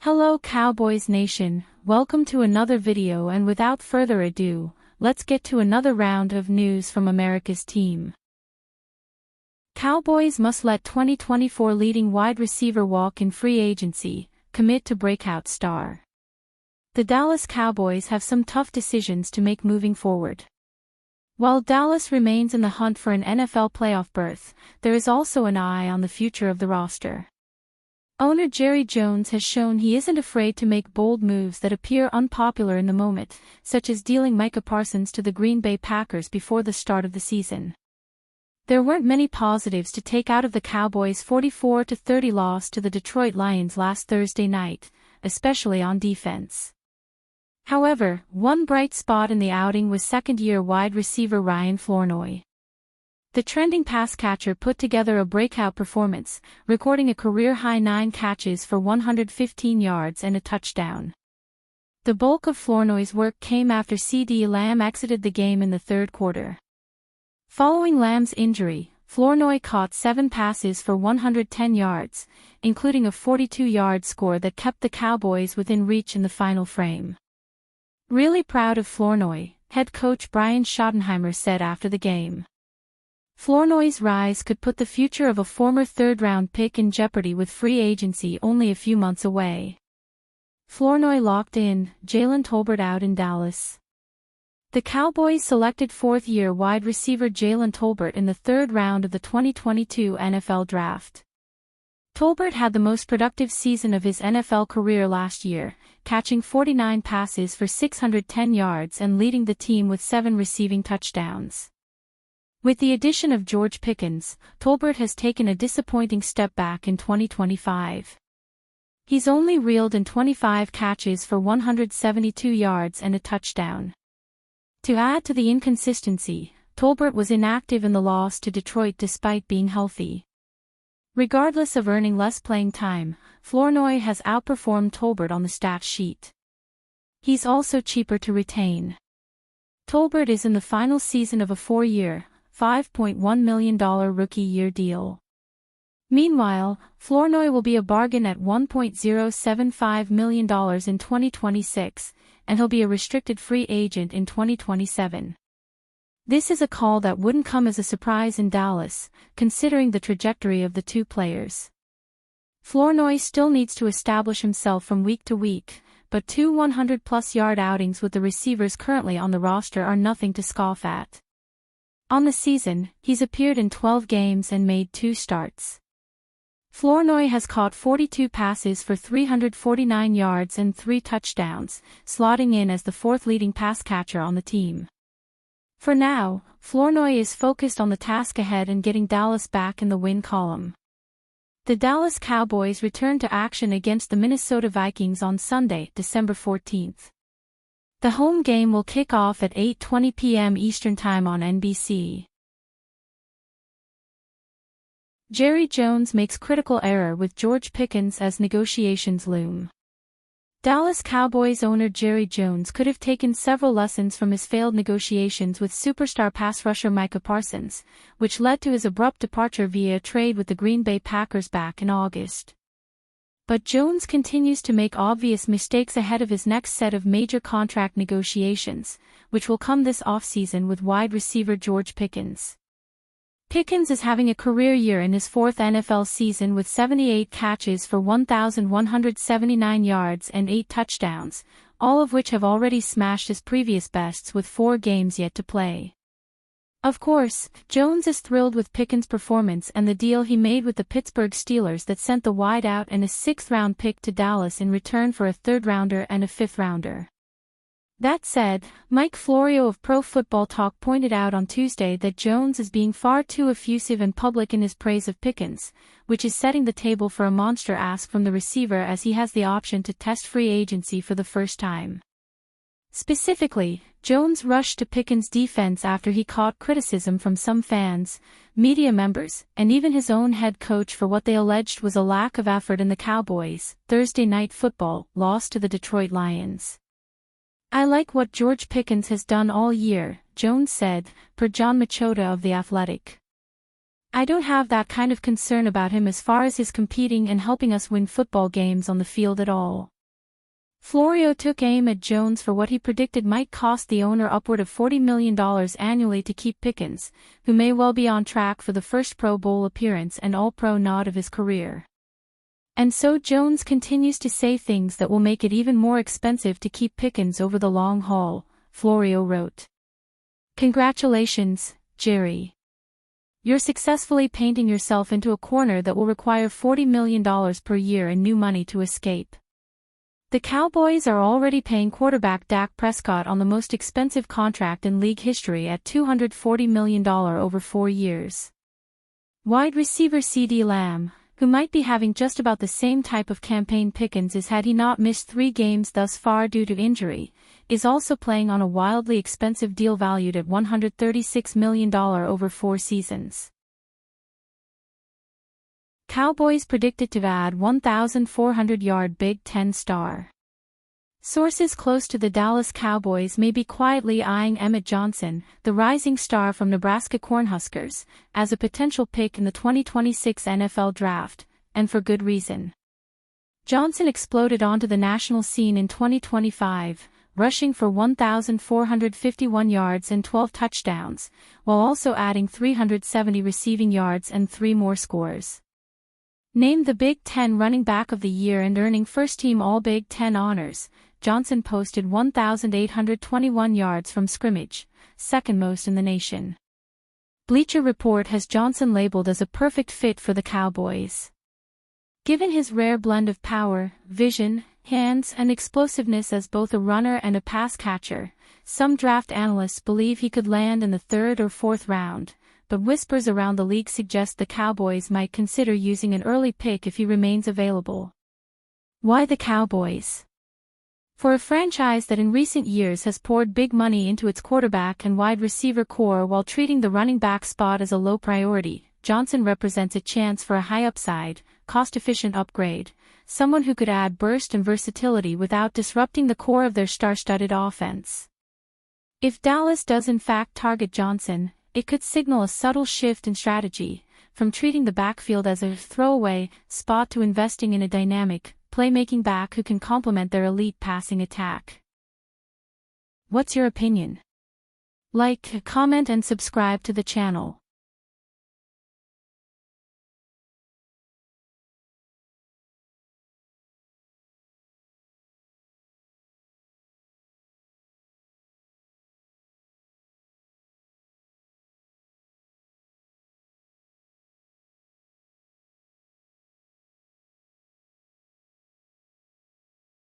Hello Cowboys Nation, welcome to another video, and without further ado, let's get to another round of news from America's team. Cowboys must let 2024 leading wide receiver walk in free agency, commit to breakout star. The Dallas Cowboys have some tough decisions to make moving forward. While Dallas remains in the hunt for an NFL playoff berth, there is also an eye on the future of the roster. Owner Jerry Jones has shown he isn't afraid to make bold moves that appear unpopular in the moment, such as dealing Micah Parsons to the Green Bay Packers before the start of the season. There weren't many positives to take out of the Cowboys' 44-30 loss to the Detroit Lions last Thursday night, especially on defense. However, one bright spot in the outing was second-year wide receiver Ryan Flournoy. The trending pass catcher put together a breakout performance, recording a career-high 9 catches for 115 yards and a touchdown. The bulk of Flournoy's work came after CeeDee Lamb exited the game in the third quarter. Following Lamb's injury, Flournoy caught 7 passes for 110 yards, including a 42-yard score that kept the Cowboys within reach in the final frame. "Really proud of Flournoy," head coach Brian Schottenheimer said after the game. Flournoy's rise could put the future of a former third-round pick in jeopardy with free agency only a few months away. Flournoy locked in, Jalen Tolbert out in Dallas. The Cowboys selected fourth-year wide receiver Jalen Tolbert in the third round of the 2022 NFL Draft. Tolbert had the most productive season of his NFL career last year, catching 49 passes for 610 yards and leading the team with 7 receiving touchdowns. With the addition of George Pickens, Tolbert has taken a disappointing step back in 2025. He's only reeled in 25 catches for 172 yards and a touchdown. To add to the inconsistency, Tolbert was inactive in the loss to Detroit despite being healthy. Regardless of earning less playing time, Flournoy has outperformed Tolbert on the stat sheet. He's also cheaper to retain. Tolbert is in the final season of a 4-year, $5.1 million rookie year deal. Meanwhile, Flournoy will be a bargain at $1.075 million in 2026, and he'll be a restricted free agent in 2027. This is a call that wouldn't come as a surprise in Dallas, considering the trajectory of the two players. Flournoy still needs to establish himself from week to week, but 2 100-plus yard outings with the receivers currently on the roster are nothing to scoff at. On the season, he's appeared in 12 games and made 2 starts. Flournoy has caught 42 passes for 349 yards and 3 touchdowns, slotting in as the 4th leading pass catcher on the team. For now, Flournoy is focused on the task ahead and getting Dallas back in the win column. The Dallas Cowboys return to action against the Minnesota Vikings on Sunday, December 14th. The home game will kick off at 8:20 p.m. Eastern Time on NBC. Jerry Jones makes critical error with George Pickens as negotiations loom. Dallas Cowboys owner Jerry Jones could have taken several lessons from his failed negotiations with superstar pass rusher Micah Parsons, which led to his abrupt departure via a trade with the Green Bay Packers back in August. But Jones continues to make obvious mistakes ahead of his next set of major contract negotiations, which will come this offseason with wide receiver George Pickens. Pickens is having a career year in his 4th NFL season with 78 catches for 1,179 yards and 8 touchdowns, all of which have already smashed his previous bests with 4 games yet to play. Of course, Jones is thrilled with Pickens' performance and the deal he made with the Pittsburgh Steelers that sent the wideout and a 6th-round pick to Dallas in return for a 3rd-rounder and a 5th-rounder. That said, Mike Florio of Pro Football Talk pointed out on Tuesday that Jones is being far too effusive and public in his praise of Pickens, which is setting the table for a monster ask from the receiver as he has the option to test free agency for the first time. Specifically, Jones rushed to Pickens' defense after he caught criticism from some fans, media members, and even his own head coach for what they alleged was a lack of effort in the Cowboys' Thursday Night Football loss to the Detroit Lions. "I like what George Pickens has done all year," Jones said, per John Machota of The Athletic. "I don't have that kind of concern about him as far as his competing and helping us win football games on the field at all. Florio took aim at Jones for what he predicted might cost the owner upward of $40 million annually to keep Pickens, who may well be on track for the first Pro Bowl appearance and All-Pro nod of his career. And so Jones continues to say things that will make it even more expensive to keep Pickens over the long haul, Florio wrote. Congratulations, Jerry. You're successfully painting yourself into a corner that will require $40 million per year in new money to escape. The Cowboys are already paying quarterback Dak Prescott on the most expensive contract in league history at $240 million over 4 years. Wide receiver CeeDee Lamb, who might be having just about the same type of campaign Pickens is had he not missed 3 games thus far due to injury, is also playing on a wildly expensive deal valued at $136 million over 4 seasons. Cowboys predicted to add 1,400-yard Big Ten star. Sources close to the Dallas Cowboys may be quietly eyeing Emmett Johnson, the rising star from Nebraska Cornhuskers, as a potential pick in the 2026 NFL Draft, and for good reason. Johnson exploded onto the national scene in 2025, rushing for 1,451 yards and 12 touchdowns, while also adding 370 receiving yards and 3 more scores. Named the Big Ten Running Back of the Year and earning first-team All-Big Ten honors, Johnson posted 1,821 yards from scrimmage, second most in the nation. Bleacher Report has Johnson labeled as a perfect fit for the Cowboys. Given his rare blend of power, vision, hands, and explosiveness as both a runner and a pass catcher, some draft analysts believe he could land in the 3rd or 4th round, but whispers around the league suggest the Cowboys might consider using an early pick if he remains available. Why the Cowboys? For a franchise that in recent years has poured big money into its quarterback and wide receiver core while treating the running back spot as a low priority, Johnson represents a chance for a high-upside, cost-efficient upgrade, someone who could add burst and versatility without disrupting the core of their star-studded offense. If Dallas does in fact target Johnson, it could signal a subtle shift in strategy, from treating the backfield as a throwaway spot to investing in a dynamic, playmaking back who can complement their elite passing attack. What's your opinion? Like, comment and subscribe to the channel.